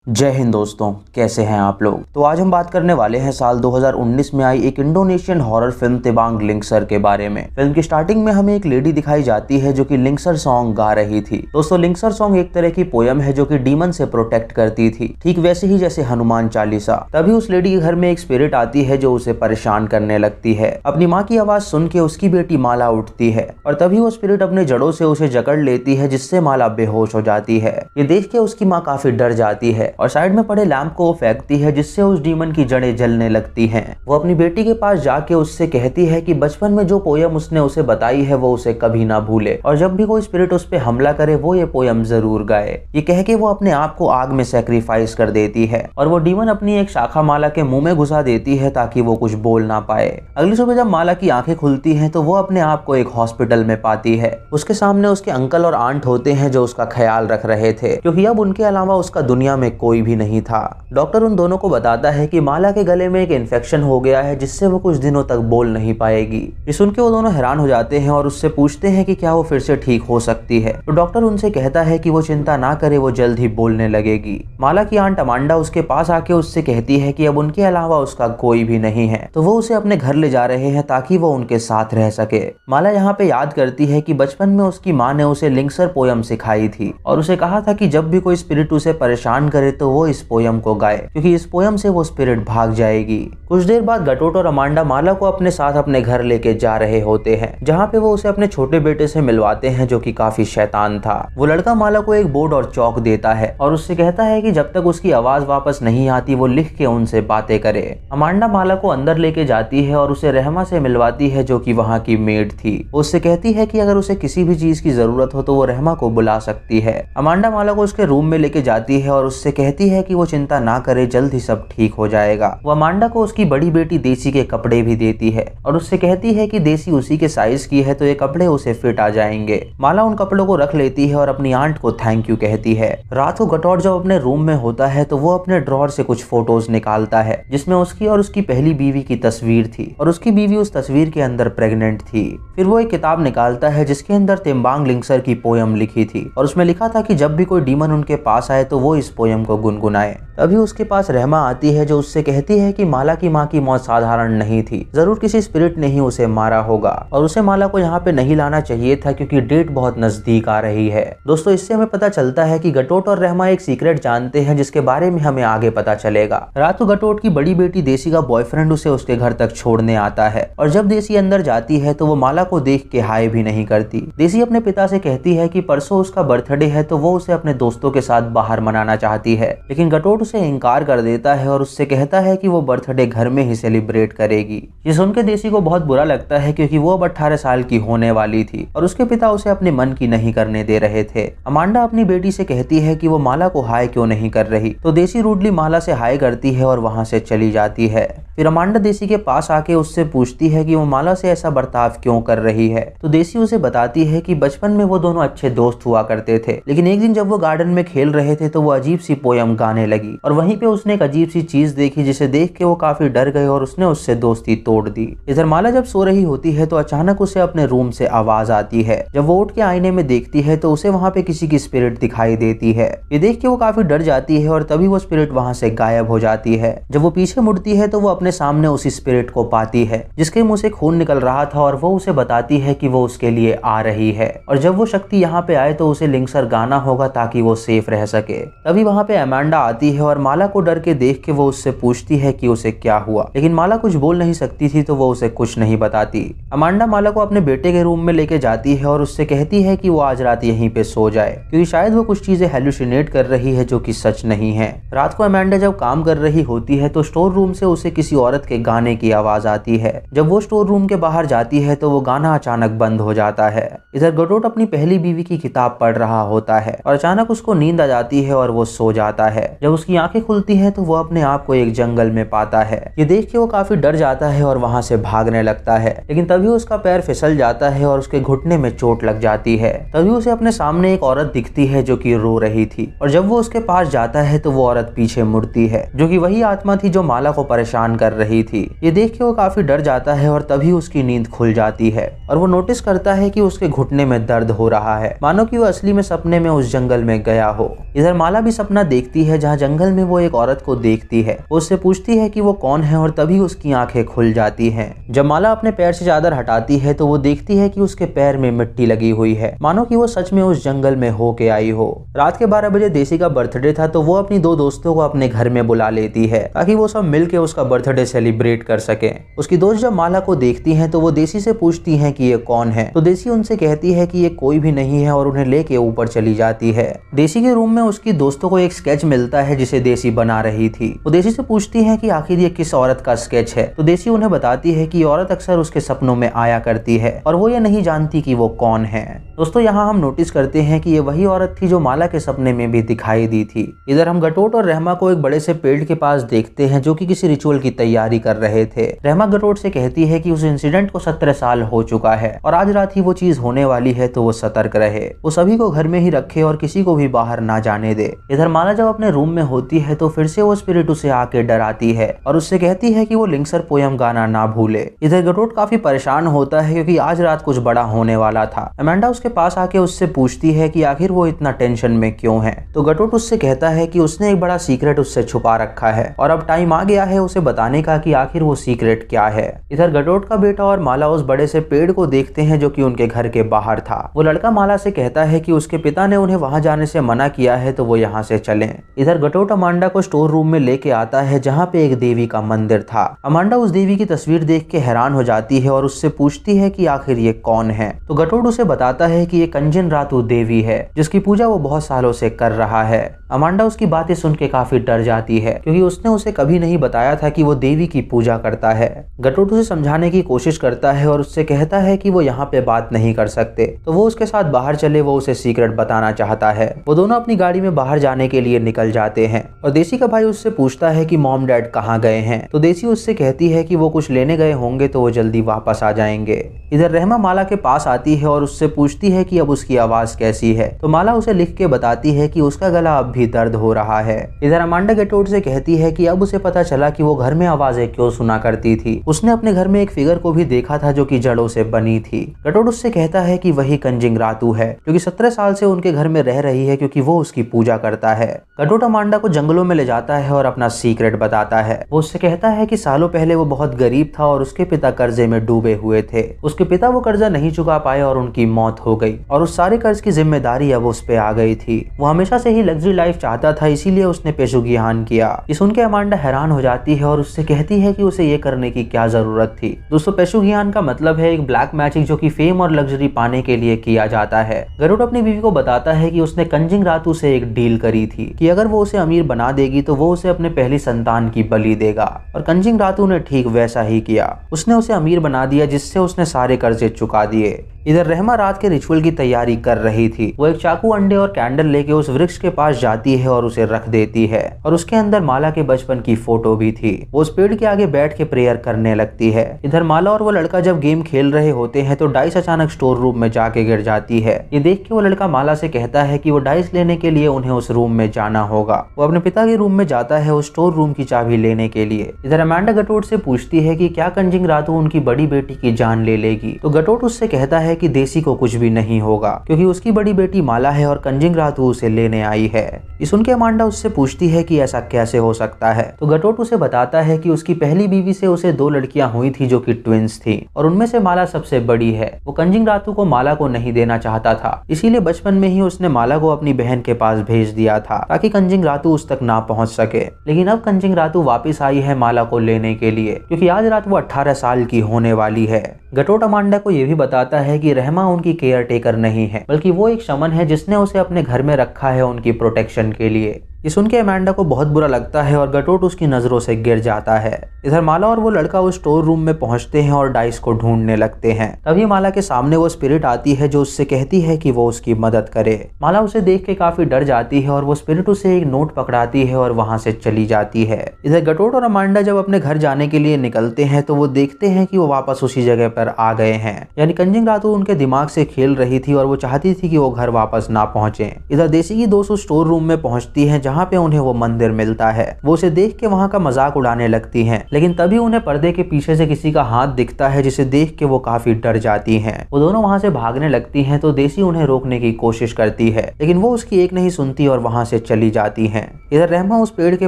जय हिंद दोस्तों, कैसे हैं आप लोग। तो आज हम बात करने वाले हैं साल 2019 में आई एक इंडोनेशियन हॉरर फिल्म तिबांग लिंगसर के बारे में। फिल्म की स्टार्टिंग में हमें एक लेडी दिखाई जाती है जो कि लिंगसर सॉन्ग गा रही थी। दोस्तों, लिंगसर सॉन्ग एक तरह की पोयम है जो कि डीमन से प्रोटेक्ट करती थी, ठीक वैसे ही जैसे हनुमान चालीसा। तभी उस लेडी के घर में एक स्पिरिट आती है जो उसे परेशान करने लगती है। अपनी माँ की आवाज सुन के उसकी बेटी माला उठती है और तभी वो स्पिरिट अपने जड़ों से उसे जकड़ लेती है, जिससे माला बेहोश हो जाती है। ये देख के उसकी माँ काफी डर जाती है और साइड में पड़े लैंप को फेंकती है, जिससे उस डीमन की जड़ें जलने लगती हैं। वो अपनी बेटी के पास जाके उससे कहती है कि बचपन में जो पोयम उसने उसे बताई है वो उसे कभी ना भूले और जब भी कोई स्पिरिट उस पे हमला करे वो ये पोयम जरूर गाए। ये कह के वो अपने आप को आग में सेक्रीफाइस कर देती है और वो डीमन अपनी एक शाखा माला के मुंह में घुसा देती है ताकि वो कुछ बोल ना पाए। अगली सुबह जब माला की आंखें खुलती हैं तो वो अपने आप को एक हॉस्पिटल में पाती है। उसके सामने उसके अंकल और आंट होते हैं जो उसका ख्याल रख रहे थे, क्योंकि अब उनके अलावा उसका दुनिया में कोई भी नहीं था। डॉक्टर उन दोनों को बताता है कि माला के गले में एक इन्फेक्शन हो गया है जिससे वो कुछ दिनों तक बोल नहीं पाएगी। ये सुन के वो दोनों हैरान हो जाते हैं और उससे पूछते हैं कि क्या वो फिर से ठीक हो सकती है। तो डॉक्टर उनसे कहता है कि वो चिंता ना करे, वो जल्द ही बोलने लगेगी। माला की आंट अमांडा उसके पास आके उससे कहती है कि अब उनके अलावा उसका कोई भी नहीं है, तो वो उसे अपने घर ले जा रहे हैं ताकि वो उनके साथ रह सके। माला यहाँ पे याद करती है कि बचपन में उसकी माँ ने उसे लिंगसर पोयम सिखाई थी और उसे कहा था कि जब भी कोई स्पिरिट उसे परेशान करे तो वो इस पोयम को गाए, क्योंकि इस पोयम से वो स्पिरिट भाग जाएगी। कुछ देर बाद गटोट और अमांडा माला को अपने साथ अपने घर लेके जा रहे होते हैं, जहाँ पे वो उसे अपने छोटे बेटे से मिलवाते हैं जो कि काफी शैतान था। वो लड़का माला को एक बोर्ड और चौक देता है और उससे कहता है कि जब तक उसकी आवाज वापस नहीं आती वो लिख के उनसे बातें करे। अमांडा माला को अंदर लेके जाती है और उसे रहमा से मिलवाती है जो कि वहाँ की मेड थी। वो उससे कहती है कि अगर उसे किसी भी चीज की जरूरत हो तो वो रहमा को बुला सकती है। अमांडा माला को उसके रूम में लेके जाती है और उससे कहती है कि वो चिंता ना करे, जल्द ही सब ठीक हो जाएगा। वो अमांडा को उसकी बड़ी बेटी देसी के कपड़े भी देती है और उससे कहती है कि देसी उसी के साइज की है तो ये कपड़े उसे फिट आ जाएंगे। माला उन कपड़ों को रख लेती है और अपनी आंट को थैंक यू कहती है। रात को गटोट जब अपने रूम में होता है तो वो अपने ड्रॉर से कुछ फोटोज निकालता है जिसमें उसकी और उसकी पहली बीवी की तस्वीर थी और उसकी बीवी उस तस्वीर के अंदर प्रेग्नेंट थी। फिर वो एक किताब निकालता है जिसके अंदर तिबांग लिंगसर की पोयम लिखी थी और उसमें लिखा था कि जब भी कोई डीमन उनके पास आए तो वो इस पोयम को गुनगुनाए। तभी उसके पास रहमा आती है जो उससे कहती है कि माला की माँ की मौत साधारण नहीं थी, जरूर किसी स्पिरिट ने ही उसे मारा होगा और उसे माला को यहाँ पे नहीं लाना चाहिए था क्योंकि डेट बहुत नजदीक आ रही है। दोस्तों, इससे हमें पता चलता है कि गटोट और रहमा एक सीक्रेट जानते हैं जिसके बारे में हमें आगे पता चलेगा। रात को गटोट की बड़ी बेटी देसी का बॉयफ्रेंड उसे उसके घर तक छोड़ने आता है और जब देसी अंदर जाती है तो वो माला को देख के हाय भी नहीं करती। देसी अपने पिता से कहती है कि परसों उसका बर्थडे है तो वो उसे अपने दोस्तों के साथ बाहर मनाना चाहती है, लेकिन गटोट उसे इनकार कर देता है और उससे कहता है कि वो बर्थडे घर में ही सेलिब्रेट करेगी। ये सुनकर देसी को बहुत बुरा लगता है क्योंकि वो अब 18 साल की होने वाली थी और उसके पिता उसे अपने मन की नहीं करने दे रहे थे। अमांडा अपनी बेटी से कहती है कि वो माला को हाय क्यों नहीं कर रही, तो देसी रूडली माला से हाय करती है और वहां से चली जाती है। फिर अमांडा देसी के पास आके उससे पूछती है कि वो माला से ऐसा बर्ताव क्यों कर रही है, तो देसी उसे बताती है कि बचपन में वो दोनों अच्छे दोस्त हुआ करते थे, लेकिन एक दिन जब वो गार्डन में खेल रहे थे तो वो अजीब सी पोयम गाने लगी और वहीं पे उसने एक अजीब सी चीज देखी जिसे देख के वो काफी डर गए और उसने उससे दोस्ती तोड़ दी। इधर माला जब सो रही होती है तो अचानक उसे अपने रूम से आवाज आती है। जब वो उठ के आईने में देखती है तो उसे वहाँ पे किसी की स्पिरिट दिखाई देती है। ये देख के वो काफी डर जाती है और तभी वो स्पिरिट वहाँ से गायब हो जाती है। जब वो पीछे मुड़ती है तो वो अपने सामने उसी स्पिरिट को पाती है जिसके मुंह से खून निकल रहा था और वो उसे बताती है कि वो उसके लिए आ रही है और जब वो शक्ति यहाँ पे आए तो उसे लिंगसर गाना होगा ताकि वो सेफ रह सके। तभी वहाँ पे अमांडा आती है और माला को डर के देख के वो उससे पूछती है कि उसे क्या हुआ, लेकिन माला कुछ बोल नहीं सकती थी तो वो उसे कुछ नहीं बताती। अमांडा माला को अपने बेटे के रूम में लेके जाती है और उससे कहती है कि वो आज रात यहीं पे सो जाए क्योंकि शायद वो कुछ चीजें हेलुसिनेट कर रही है जो कि सच नहीं है। रात को अमांडा जब काम कर रही होती है तो स्टोर रूम से उसे किसी औरत के गाने की आवाज आती है। जब वो स्टोर रूम के बाहर जाती है तो वो गाना अचानक बंद हो जाता है। इधर गटोट अपनी पहली बीवी की किताब पढ़ रहा होता है और अचानक उसको नींद आ जाती है और वो सो जाता है। जब उसकी आंखें खुलती है तो वो अपने आप को एक जंगल में पाता है। ये देख के वो काफी डर जाता है और वहां से भागने लगता है, लेकिन तभी उसका पैर फिसल जाता है और उसके घुटने में चोट लग जाती है। तभी उसे अपने सामने एक औरत दिखती है जो कि रो रही थी और जब वो उसके पास जाता है तो वो औरत पीछे मुड़ती है जो कि वही आत्मा थी जो माला को परेशान कर रही थी। ये देख के वो काफी डर जाता है और तभी उसकी नींद खुल जाती है और वो नोटिस करता है कि उसके घुटने में दर्द हो रहा है, मानो कि वो असली में सपने में उस जंगल में गया हो। इधर माला भी सपना देखती है जहाँ जंगल में वो एक औरत को देखती है। वो उससे पूछती है कि वो कौन है और तभी उसकी आंखें खुल जाती हैं। जब माला अपने पैर से चादर हटाती है तो वो देखती है कि उसके पैर में मिट्टी लगी हुई है, मानो कि वो सच में उस जंगल में होके आई हो। रात के 12 बजे देसी का बर्थडे था तो वो अपनी 2 दोस्तों को अपने घर में बुला लेती है ताकि वो सब मिलके उसका बर्थडे सेलिब्रेट कर सके। उसकी दोस्त जब माला को देखती हैं तो वो देसी से पूछती हैं कि ये कौन है, तो देसी उनसे कहती है कि ये कोई भी नहीं है और उन्हें लेके ऊपर चली जाती है। देसी के रूम में उसकी दोस्तों को एक स्केच मिलता है जिसे देसी बना रही थी। वो देसी से पूछती है कि आखिर ये किस औरत का स्केच है, तो देसी उन्हें बताती है कि औरत अक्सर उसके सपनों में आया करती है और वो ये नहीं जानती कि वो कौन है। दोस्तों यहाँ हम नोटिस करते हैं कि ये वही औरत थी जो माला के सपने में भी दिखाई दी थी। इधर हम गटोट और रहमा को एक बड़े से पेड़ के पास देखते हैं जो कि किसी रिचुअल की तैयारी कर रहे थे। रहमा गटोट से कहती है कि उस इंसिडेंट को 17 साल हो चुका है और आज रात ही वो चीज होने वाली है, तो वो सतर्क रहे, वो सभी को घर में ही रखे और किसी को भी बाहर ना जाने दे। इधर माला जब अपने रूम में होती है तो फिर से वो स्पिरिट उसे आके डराती है और उससे कहती है कि वो लिंक्सर पोयम गाना ना भूले। इधर गटोट काफी परेशान होता है क्योंकि आज रात कुछ बड़ा होने वाला था। अमांडा उसके पास आके उससे पूछती है कि आखिर वो इतना टेंशन में क्यों है, तो गटोट उससे कहता है कि उसने एक बड़ा सीक्रेट उससे छुपा रखा है और अब टाइम आ गया है उसे बताने का कि आखिर वो सीक्रेट क्या है। इधर गटोट का बेटा और माला उस बड़े से पेड़ को देखते हैं जो कि उनके घर के बाहर था। वो लड़का माला से कहता है कि उसके पिता ने उन्हें वहां जाने से मना किया है तो वो यहाँ से चलें। इधर गटोट अमांडा को स्टोर रूम में लेके आता है जहाँ पे एक देवी का मंदिर था। अमांडा उस देवी की तस्वीर देख के हैरान हो जाती है और उससे पूछती है कि आखिर ये कौन है, तो गटोट उसे बताता है कि ये कंजन रातू देवी है जिसकी पूजा वो बहुत सालों से कर रहा है। अमांडा उसकी बातें सुन के काफी डर जाती है क्योंकि उसने उसे कभी नहीं बताया था कि वो देवी की पूजा करता है। गटोट उसे समझाने की कोशिश करता है और उससे कहता है कि वो यहाँ पे बात नहीं कर सकते, तो वो उसके साथ बाहर चले, वो उसे सीक्रेट बताना चाहता है। वो दोनों अपनी गाड़ी में बाहर जाने के लिए निकल जाते हैं और देसी का भाई उससे पूछता है कि मॉम डैड कहाँ गए हैं, तो देसी उससे कहती है कि वो कुछ लेने गए होंगे तो वो जल्दी वापस आ जाएंगे। इधर रहमा माला के पास आती है और उससे पूछती है कि अब उसकी आवाज कैसी है, तो माला उसे लिख के बताती है कि उसका गला अब भी दर्द हो रहा है। इधर अमांडा गटोट से कहती है कि अब उसे पता चला कि वो घर में आवाजें क्यों सुना करती थी। उसने अपने घर में एक फिगर को भी देखा था जो कि जड़ों से बनी थी। गटोट उससे कहता है कि वही कंजिंग रातू है जो कि 17 साल से उनके घर में रह रही है क्योंकि वो उसकी पूजा करता है। गटोट अमांडा को जंगलों में ले जाता है और अपना सीक्रेट बताता है। वो उससे कहता है कि सालों पहले वो बहुत गरीब था और उसके पिता कर्जे में डूबे हुए थे। उसके पिता वो कर्जा नहीं चुका पाए और उनकी मौत हो गई और उस सारे कर्ज की जिम्मेदारी अब उस पे आ गई थी। वो हमेशा से ही लग्जरी लाइफ चाहता था, इसीलिए उसने पेशुगियान किया। ये सुन के अमांडा हैरान हो जाती है और उससे कहती है कि उसे ये करने की क्या जरूरत थी। दोस्तों पेशुगियान का मतलब है एक ब्लैक मैजिक जो कि फेम और लग्जरी पाने के लिए किया जाता है। गरुड़ अपनी बीवी को बताता है कि उसने कंजिंग रातू से एक डील करी थी कि अगर वो उसे अमीर बना देगी तो वो उसे अपने पहली संतान की बलि देगा, और कंजिंग रातू ने ठीक वैसा ही किया। उसने उसे अमीर बना दिया जिससे उसने सारे कर्जे चुका दिए। इधर रहमा रात के रिचुअल की तैयारी कर रही थी। वो एक चाकू, अंडे और कैंडल लेके उस वृक्ष के पास जाती है और उसे रख देती है और उसके अंदर माला के बचपन की फोटो भी थी। वो उस पेड़ के आगे बैठ के प्रेयर करने लगती है। इधर माला और वो लड़का जब गेम खेल रहे होते हैं तो डाइस अचानक स्टोर रूम में जाके गिर जाती है। ये देख के वो लड़का माला से कहता है कि वो डाइस लेने के लिए उन्हें उस रूम में जाना होगा। वो अपने पिता के रूम में जाता है उस स्टोर रूम की चाबी लेने के लिए। इधर अमांडा गटोट से पूछती है कि क्या कंजिंग रातू उनकी बड़ी बेटी की जान ले लेगी, तो गटोट उससे कहता है कि देसी को कुछ भी नहीं होगा क्योंकि उसकी बड़ी बेटी माला है और कंजिंग रातू उसे लेने आई है। ये सुन के अमांडा उससे पूछती है कि ऐसा कैसे हो सकता है, तो गटोट उसे बताता है कि उसकी पहली बीवी से उसे 2 लड़कियां हुई थी जो कि ट्विंस थी और उनमें से माला सबसे बड़ी है। वो कंजिंग रातू को माला को नहीं देना चाहता था, इसीलिए बचपन में ही उसने माला को अपनी बहन के पास भेज दिया था ताकि कंजिंग रातू उस तक ना पहुंच सके। लेकिन अब कंजिंग रातू वापिस आई है माला को लेने के लिए क्योंकि आज रात वो 18 साल की होने वाली है। गटोट अमांडा को यह भी बताता है कि रहमा उनकी केयर टेकर नहीं है बल्कि वो एक शमन है जिसने उसे अपने घर में रखा है उनकी प्रोटेक्शन के लिए। ये सुन के अमांडा को बहुत बुरा लगता है और गटोट उसकी नजरों से गिर जाता है। इधर माला और वो लड़का उस स्टोर रूम में पहुंचते हैं और डाइस को ढूंढने लगते हैं। तभी माला के सामने वो स्पिरिट आती है जो उससे कहती है कि वो उसकी मदद करे। माला उसे देख के काफी डर जाती है और वो स्पिरिट उसे एक नोट पकड़ाती है और वहां से चली जाती है। इधर गटोट और अमांडा जब अपने घर जाने के लिए निकलते हैं तो वो देखते हैं कि वो वापस उसी जगह पर आ गए हैं, यानी कंजिंग रातू उनके दिमाग से खेल रही थी और वो चाहती थी कि वो घर वापस ना पहुंचे। इधर देसी की दोस्त उस स्टोर रूम में पहुंचती है जहाँ जहाँ पे उन्हें वो मंदिर मिलता है। वो उसे देख के वहाँ का मजाक उड़ाने लगती हैं, लेकिन तभी उन्हें पर्दे के पीछे से किसी का हाथ दिखता है जिसे देख के वो काफी डर जाती हैं। वो दोनों वहाँ से भागने लगती हैं तो देसी उन्हें रोकने की कोशिश करती है, लेकिन वो उसकी एक नहीं सुनती और वहाँ से चली जाती हैं। इधर रहमा उस पेड़ के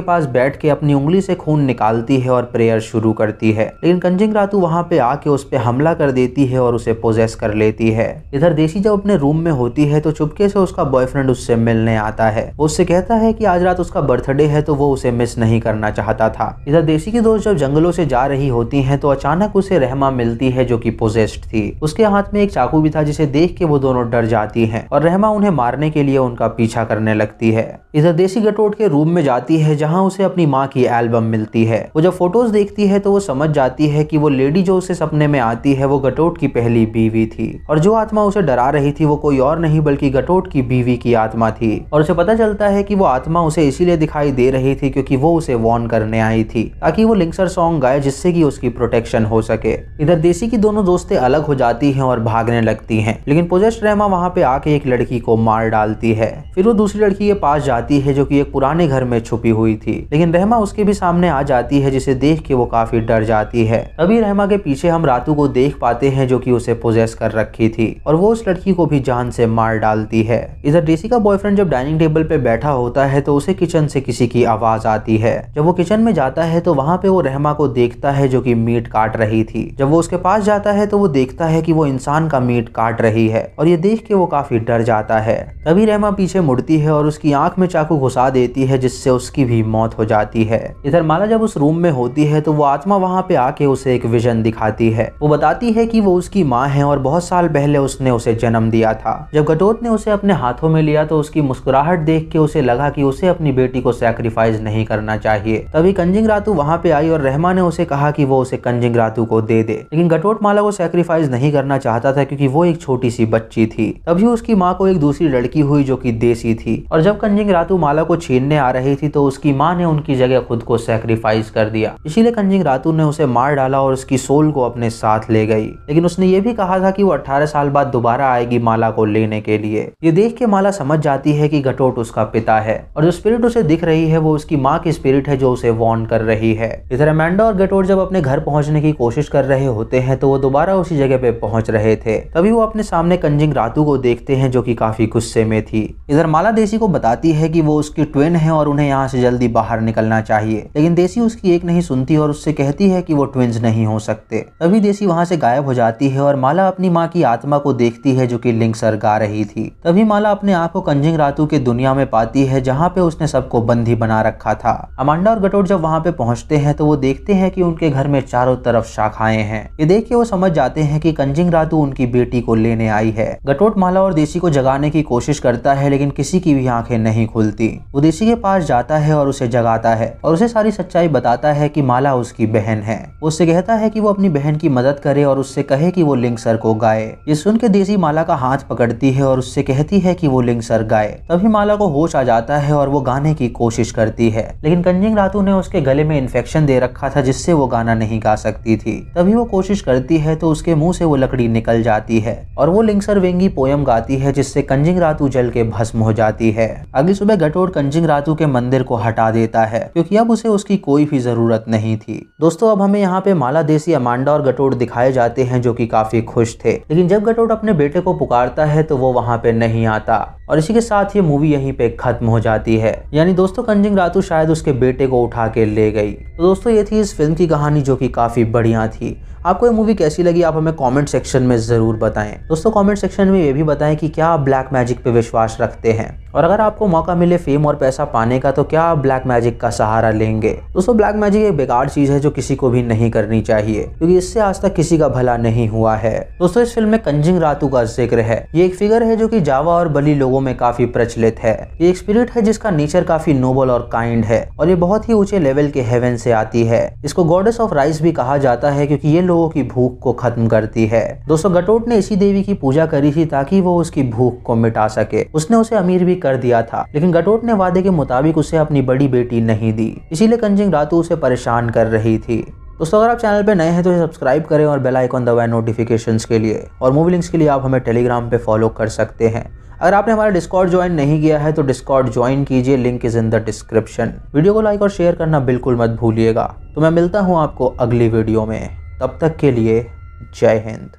पास बैठ के अपनी उंगली से खून निकालती है और प्रेयर शुरू करती है, लेकिन कंजिंगरातू वहाँ पे आके उस पे हमला कर देती है और उसे पोजेस कर लेती है। इधर देसी जब अपने रूम में होती है तो चुपके से उसका बॉयफ्रेंड उससे मिलने आता है। वो उससे कहता है कि आज रात उसका बर्थडे है तो वो उसे मिस नहीं करना चाहता था। इधर देसी की दोस्त जब जंगलों से जा रही होती हैं तो अचानक उसे रहमा मिलती है जो कि पोजेस्ड थी। उसके हाथ में एक चाकू भी था जिसे देख के वो दोनों डर जाती हैं और रहमा उन्हें मारने के लिए उनका पीछा करने लगती है। इधर देसी गटोट के रूम में जाती है जहाँ उसे अपनी माँ की एल्बम मिलती है। वो जब फोटोज देखती है तो वो समझ जाती है कि वो लेडी जो उसे सपने में आती है वो गटोट की पहली बीवी थी और जो आत्मा उसे डरा रही थी वो कोई और नहीं बल्कि गटोट की बीवी की आत्मा थी। और उसे पता चलता है कि वो आत्मा उसे इसीलिए दिखाई दे रही थी क्योंकि वो उसे वॉर्न करने आई थी ताकि वो लिंक्सर सॉन्ग गाए जिससे कि उसकी प्रोटेक्शन हो सके। इधर देसी की दोनों दोस्तें अलग हो जाती हैं और भागने लगती हैं, लेकिन पोजेस्ड रहमा वहाँ पे आके एक लड़की को मार डालती है। फिर वो दूसरी लड़की के पास जाती है जो कि एक पुराने घर में छुपी हुई थी, लेकिन रहमा उसके भी सामने आ जाती है जिसे देख के वो काफी डर जाती है। तभी रहमा के पीछे हम रातू को देख पाते हैं जो कि उसे पोजेस कर रखी थी और वो उस लड़की को भी जान से मार डालती है। इधर देसी का बॉयफ्रेंड जब डाइनिंग टेबल पे बैठा होता है तो उसे किचन से किसी की आवाज आती है। जब वो किचन में जाता है तो वहाँ पे वो रहमा को देखता है जो कि मीट काट रही थी। जब वो उसके पास जाता है तो वो देखता है कि वो इंसान का मीट काट रही है और ये देख के वो काफी डर जाता है। तभी रहमा पीछे मुड़ती है और उसकी आंख में चाकू घुसा देती है जिससे उसकी भी मौत हो जाती है। इधर माला जब उस रूम में होती है तो वो आत्मा वहाँ पे आके उसे एक विजन दिखाती है। वो बताती है कि वो उसकी माँ है और बहुत साल पहले उसने उसे जन्म दिया था। जब गटोट ने उसे अपने हाथों में लिया तो उसकी मुस्कुराहट देख के उसे लगा कि उसे अपनी बेटी को सैक्रिफाइस नहीं करना चाहिए। तभी कंजिंगरातू वहाँ पे आई और रहमा ने उसे कहा कि वो उसे कंजिंगरातू को दे दे, लेकिन गटोट माला को सैक्रिफाइस नहीं करना चाहता था क्योंकि वो एक छोटी सी बच्ची थी। तभी उसकी माँ को एक दूसरी लड़की हुई जो कि देसी थी और जब कंजिंगरातू माला को छीनने आ रही थी तो उसकी माँ ने उनकी जगह खुद को सैक्रिफाइस कर दिया। इसीलिए कंजिंगरातू ने उसे मार डाला और उसकी सोल को अपने साथ ले गई, लेकिन उसने ये भी कहा था कि वो 18 साल बाद दोबारा आएगी माला को लेने के लिए। ये देख के माला समझ जाती है कि गटोट उसका पिता है और जो स्पिरिट उसे दिख रही है वो उसकी माँ की स्पिरिट है जो उसे वार्न कर रही है। इधर अमांडा और गटोट जब अपने घर पहुंचने की कोशिश कर रहे होते हैं तो वो दोबारा उसी जगह पे पहुंच रहे थे। तभी वो अपने सामने कंजिंगरातू को देखते हैं जो कि काफी गुस्से में थी। इधर माला देसी को बताती है कि वो उसकी ट्विन है और उन्हें यहाँ से जल्दी बाहर निकलना चाहिए, लेकिन देसी उसकी एक नहीं सुनती और उससे कहती है कि वो ट्विंस नहीं हो सकते। तभी देसी वहाँ से गायब हो जाती है और माला अपनी माँ की आत्मा को देखती है जो कि लिंक्सर गा रही थी। तभी माला अपने आप को कंजिंगरातू के दुनिया में पाती है जहाँ पे उसने सबको बंदी बना रखा था। अमांडा और गटोट जब वहाँ पे पहुँचते हैं तो वो देखते हैं कि उनके घर में चारों तरफ शाखाएं हैं। ये देख के वो समझ जाते हैं कि कंजिंगरातू उनकी बेटी को लेने आई है। गटोट माला और देसी को जगाने की कोशिश करता है लेकिन किसी की भी आंखें नहीं खुलती। वो देसी के पास जाता है और उसे जगाता है और उसे सारी सच्चाई बताता है कि माला उसकी बहन है। वो उससे कहता है कि वो अपनी बहन की मदद करे और उससे कहे कि वो लिंक्सर को गाए। ये सुन के देसी माला का हाथ पकड़ती है और उससे कहती है कि वो लिंक्सर गाए। तभी माला को होश आ जाता है और वो गाने की कोशिश करती है, लेकिन कंजिंगरातू ने उसके गले में इन्फेक्शन दे रखा था जिससे वो गाना नहीं गा सकती थी। तभी वो कोशिश करती है तो उसके मुंह से वो लकड़ी निकल जाती है और वो लिंक्सर वेंगी पोयम गाती है जिससे कंजिंगरातू जल के भस्म हो जाती है। अगली सुबह गटोट कंजिंगरातू के मंदिर को हटा देता है क्योंकि अब उसे उसकी कोई भी जरूरत नहीं थी। दोस्तों अब हमें यहाँ पे माला, देसी, अमांडा और गटोट दिखाए जाते हैं जो कि काफी खुश थे, लेकिन जब गटोट अपने बेटे को पुकारता है तो वो वहाँ पे नहीं आता और इसी के साथ ये मूवी यहीं पे खत्म हो जाती है। यानी दोस्तों कंजिंगरातू शायद उसके बेटे को उठा के ले गई। तो दोस्तों ये थी इस फिल्म की कहानी जो कि काफी बढ़िया थी। आपको ये मूवी कैसी लगी आप हमें कमेंट सेक्शन में जरूर बताएं। दोस्तों कमेंट सेक्शन में ये भी बताएं कि क्या आप ब्लैक मैजिक पे विश्वास रखते हैं और अगर आपको मौका मिले फेम और पैसा पाने का तो क्या आप ब्लैक मैजिक का सहारा लेंगे। दोस्तों ब्लैक मैजिक एक बेकार चीज है जो किसी को भी नहीं करनी चाहिए क्योंकि इससे आज तक किसी का भला नहीं हुआ है। दोस्तों इस फिल्म में कंजिंगरातू का जिक्र है। ये एक फिगर है जो कि जावा और बली लोगों में काफी प्रचलित है। ये एक स्पिरिट है जिसका नेचर काफी नोबल और काइंड है और ये बहुत ही ऊंचे लेवल के हेवन से आती है। इसको गॉडेस ऑफ राइस भी कहा जाता है क्योंकि ये लोगों की भूख को खत्म करती है। दोस्तों गटोट ने इसी देवी की पूजा करी थी ताकि वो उसकी भूख को मिटा सके। उसने उसे अमीर भी कर दिया था, लेकिन गटोट ने वादे के मुताबिक उसे अपनी बड़ी बेटी नहीं दी, इसीलिए कंजिंगरातू उसे परेशान कर रही थी। दोस्तों अगर आप चैनल पे नए हैं तो सब्सक्राइब करें और बेल आइकॉन दबाएं नोटिफिकेशंस के लिए, और मूवी लिंक्स के लिए आप हमें टेलीग्राम पे फॉलो कर सकते हैं। अगर आपने हमारा डिस्कॉर्ड ज्वाइन नहीं किया है तो डिस्कॉर्ड ज्वाइन कीजिए, link is in the description. Video को लाइक और शेयर करना बिल्कुल मत भूलिएगा। तो मैं मिलता हूँ आपको अगली वीडियो में, तब तक के लिए जय हिंद।